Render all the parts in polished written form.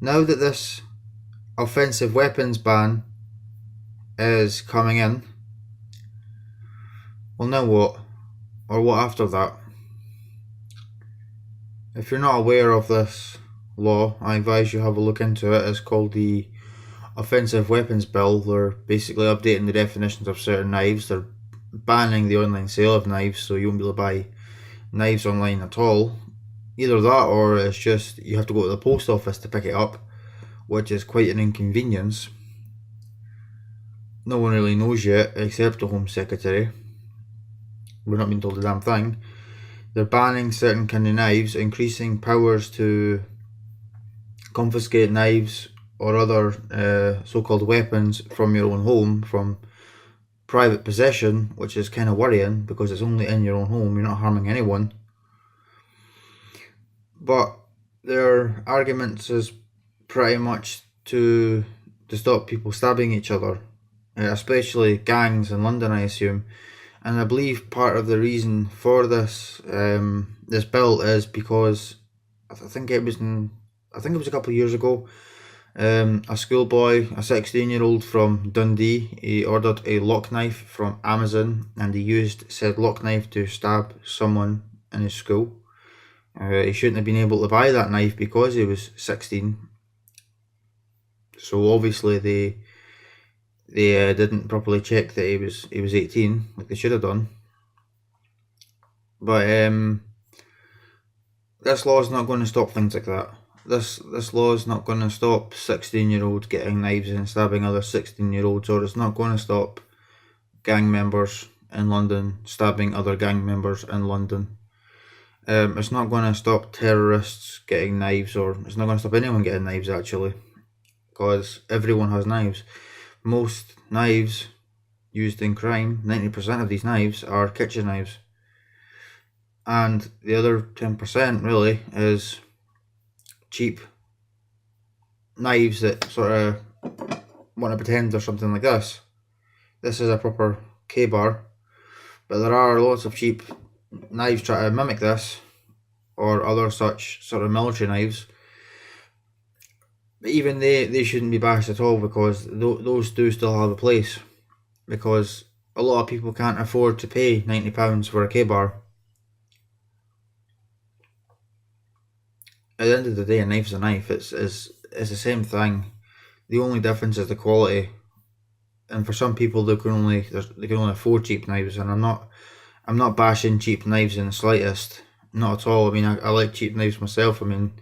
Now that this offensive weapons ban is coming in, well, now what? Or what after that? If you're not aware of this law, I advise you have a look into it. It's called the Offensive Weapons Bill. They're basically updating the definitions of certain knives. They're banning the online sale of knives, so you won't be able to buy knives online at all. Either that, or it's just you have to go to the post office to pick it up, which is quite an inconvenience. No one really knows yet, except the Home Secretary. We're not being told a damn thing. They're banning certain kind of knives, increasing powers to confiscate knives or other so-called weapons from your own home, from private possession, which is kind of worrying because it's only in your own home, you're not harming anyone. But their arguments is pretty much to stop people stabbing each other, especially gangs in London, I assume. And I believe part of the reason for this bill is because I think it was a couple of years ago. A schoolboy, a 16-year-old from Dundee, he ordered a lock knife from Amazon, and he used said lock knife to stab someone in his school. He shouldn't have been able to buy that knife because he was 16. So obviously they didn't properly check that he was 18, like they should have done. But this law is not going to stop things like that. This law is not going to stop 16-year-olds getting knives and stabbing other 16-year-olds, or it's not going to stop gang members in London stabbing other gang members in London. It's not going to stop terrorists getting knives, or it's not going to stop anyone getting knives actually, because everyone has knives. Most knives used in crime, 90% of these knives are kitchen knives. And the other 10% really is cheap knives that sort of want to pretend they're something like this. This is a proper K-bar, but there are lots of cheap knives trying to mimic this, or other such sort of military knives. But even they shouldn't be bashed at all, because those do still have a place, because a lot of people can't afford to pay £90 for a K-bar. At the end of the day, a knife's a knife. It's the same thing. The only difference is the quality. And for some people, they can only afford cheap knives. And I'm not bashing cheap knives in the slightest. Not at all. I mean, I like cheap knives myself. I mean,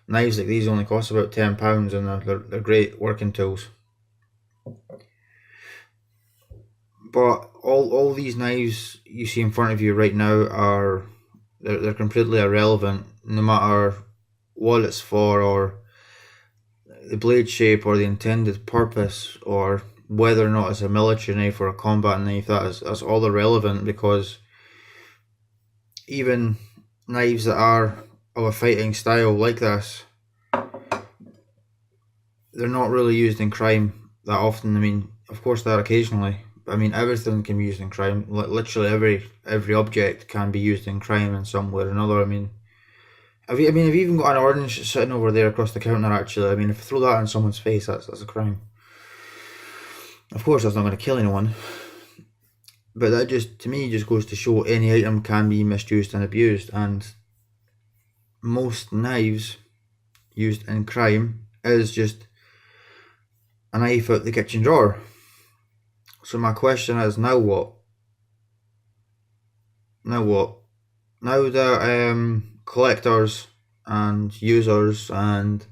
knives like these only cost about £10, and they're great working tools. But all these knives you see in front of you right now they're completely irrelevant, no matter what it's for, or the blade shape, or the intended purpose, or whether or not it's a military knife or a combat knife. That's all irrelevant, because even knives that are of a fighting style like this, they're not really used in crime that often. I mean, of course they are occasionally, but I mean, everything can be used in crime. Literally every object can be used in crime in some way or another. I mean, I've even got an orange sitting over there across the counter. Actually, I mean, if I throw that in someone's face, that's a crime. Of course, that's not going to kill anyone, but that to me goes to show any item can be misused and abused. And most knives used in crime is just a knife out the kitchen drawer. So my question is, now what? Now what? Now that collectors and users and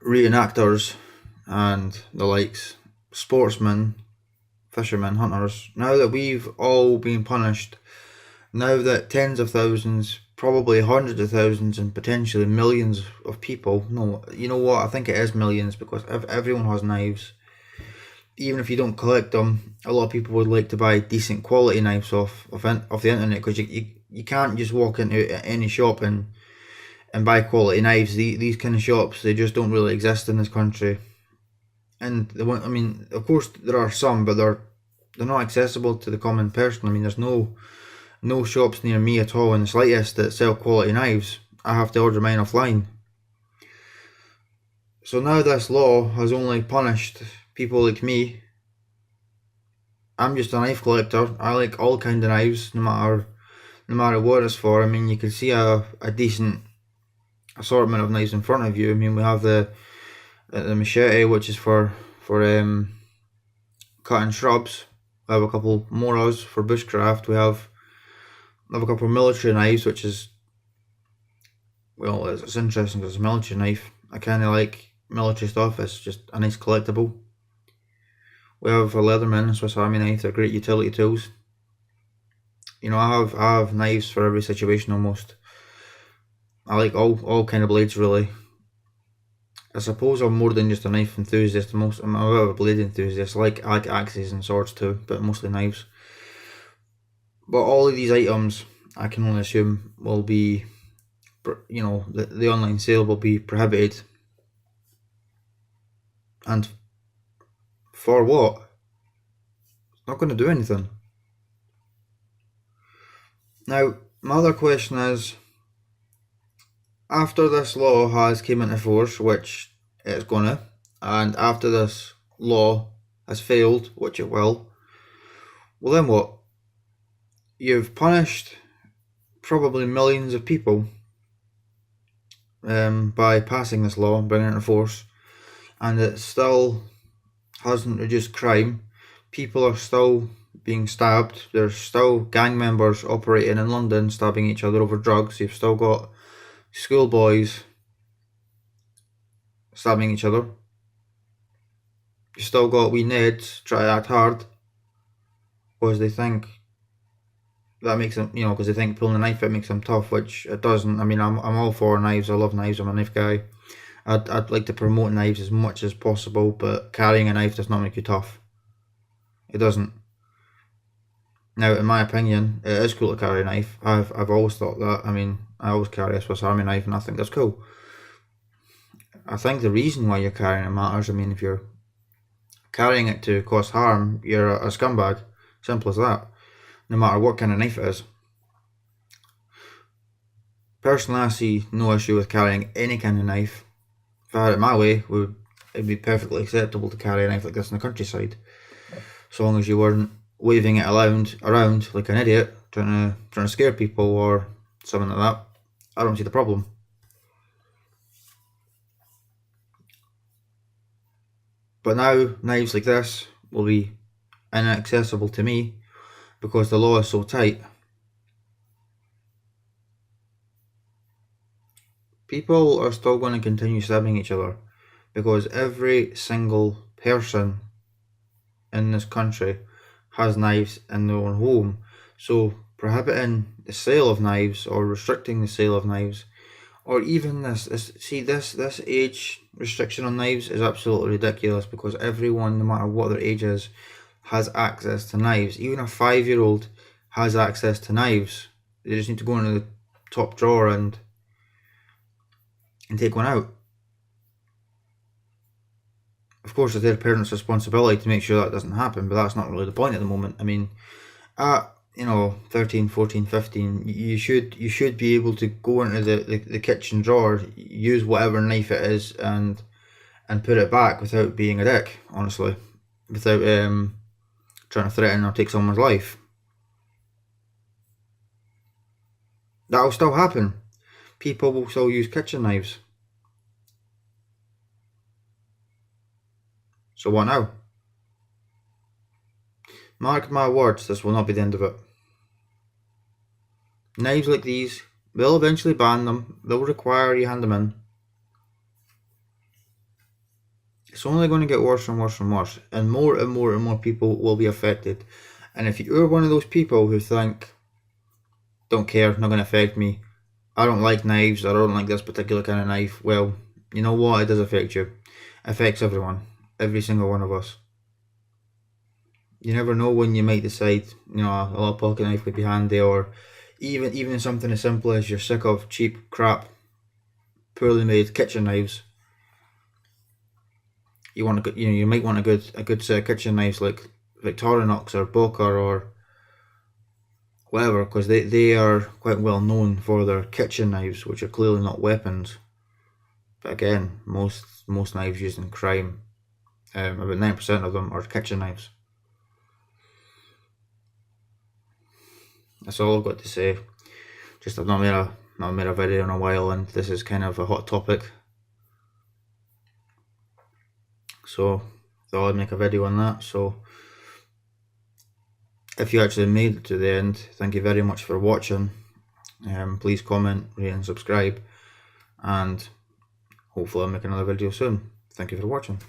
reenactors and the likes, sportsmen, fishermen, hunters, now that we've all been punished, now that tens of thousands, probably hundreds of thousands, and potentially millions of people, no, you know what, I think it is millions, because everyone has knives. Even if you don't collect them, a lot of people would like to buy decent quality knives off the internet, because you can't just walk into any shop and buy quality knives. These kind of shops, they just don't really exist in this country. And I mean, of course there are some, but they're not accessible to the common person. I mean, there's no no shops near me at all in the slightest that sell quality knives. I have to order mine offline. So now this law has only punished people like me. I'm just a knife collector. I like all kind of knives, no matter what it's for. I mean, you can see a decent assortment of knives in front of you. I mean, we have the machete, which is for cutting shrubs. We have a couple moras for bushcraft. We have a couple of military knives, which is, well, it's interesting because it's a military knife. I kind of like military stuff. It's just a nice collectible. We have a Leatherman Swiss Army knife. They're great utility tools. You know, I have knives for every situation almost. I like all kind of blades really. I suppose I'm more than just a knife enthusiast. I'm a bit of a blade enthusiast. I like axes and swords too, but mostly knives. But all of these items, I can only assume, will be, you know, the online sale will be prohibited. And for what? It's not going to do anything. Now, my other question is, after this law has came into force, which it's gonna, and after this law has failed, which it will, well then what? You've punished probably millions of people by passing this law, bringing it into force, and it still hasn't reduced crime. People are still being stabbed. There's still gang members operating in London, stabbing each other over drugs. You've still got schoolboys stabbing each other. You've still got wee Neds try to act hard because they think that makes them, you know, because they think pulling a knife out makes them tough, which it doesn't. I mean, I'm all for knives. I love knives. I'm a knife guy. I'd like to promote knives as much as possible, but carrying a knife does not make you tough. It doesn't. Now, in my opinion, it is cool to carry a knife. I've always thought that. I mean, I always carry a Swiss Army knife, and I think that's cool. I think the reason why you're carrying it matters. I mean, if you're carrying it to cause harm, you're a scumbag. Simple as that. No matter what kind of knife it is. Personally, I see no issue with carrying any kind of knife. If I had it my way, it'd be perfectly acceptable to carry a knife like this in the countryside. So long as you weren't waving it around like an idiot, trying to scare people or something like that. I don't see the problem. But now, knives like this will be inaccessible to me because the law is so tight. People are still going to continue stabbing each other because every single person in this country has knives in their own home. So prohibiting the sale of knives or restricting the sale of knives, or even this age restriction on knives is absolutely ridiculous because everyone, no matter what their age is, has access to knives. Even a 5-year-old has access to knives. They just need to go into the top drawer and take one out. Of course, it's their parents' responsibility to make sure that doesn't happen, but that's not really the point at the moment. I mean, at 13, 14, 15, you should be able to go into the kitchen drawer, use whatever knife it is, and put it back without being a dick, honestly, without trying to threaten or take someone's life. That'll still happen. People will still use kitchen knives. So what now? Mark my words, this will not be the end of it. Knives like these, they'll eventually ban them. They'll require you hand them in. It's only going to get worse and worse and worse, and more and more and more people will be affected. And if you're one of those people who think, don't care, not going to affect me, I don't like knives, I don't like this particular kind of knife, well, you know what, it does affect you. It affects everyone, every single one of us. You never know when you might decide, a little pocket knife could be handy, or even something as simple as you're sick of cheap crap, poorly made kitchen knives. You might want a good set of kitchen knives like Victorinox or Boker whatever, because they are quite well known for their kitchen knives, which are clearly not weapons. But again, most knives used in crime, about 9% of them are kitchen knives. That's all I've got to say. Just I've not made a video in a while, and this is kind of a hot topic, so thought I'd make a video on that. So if you actually made it to the end, thank you very much for watching. Please comment, rate and subscribe, and hopefully I'll make another video soon. Thank you for watching.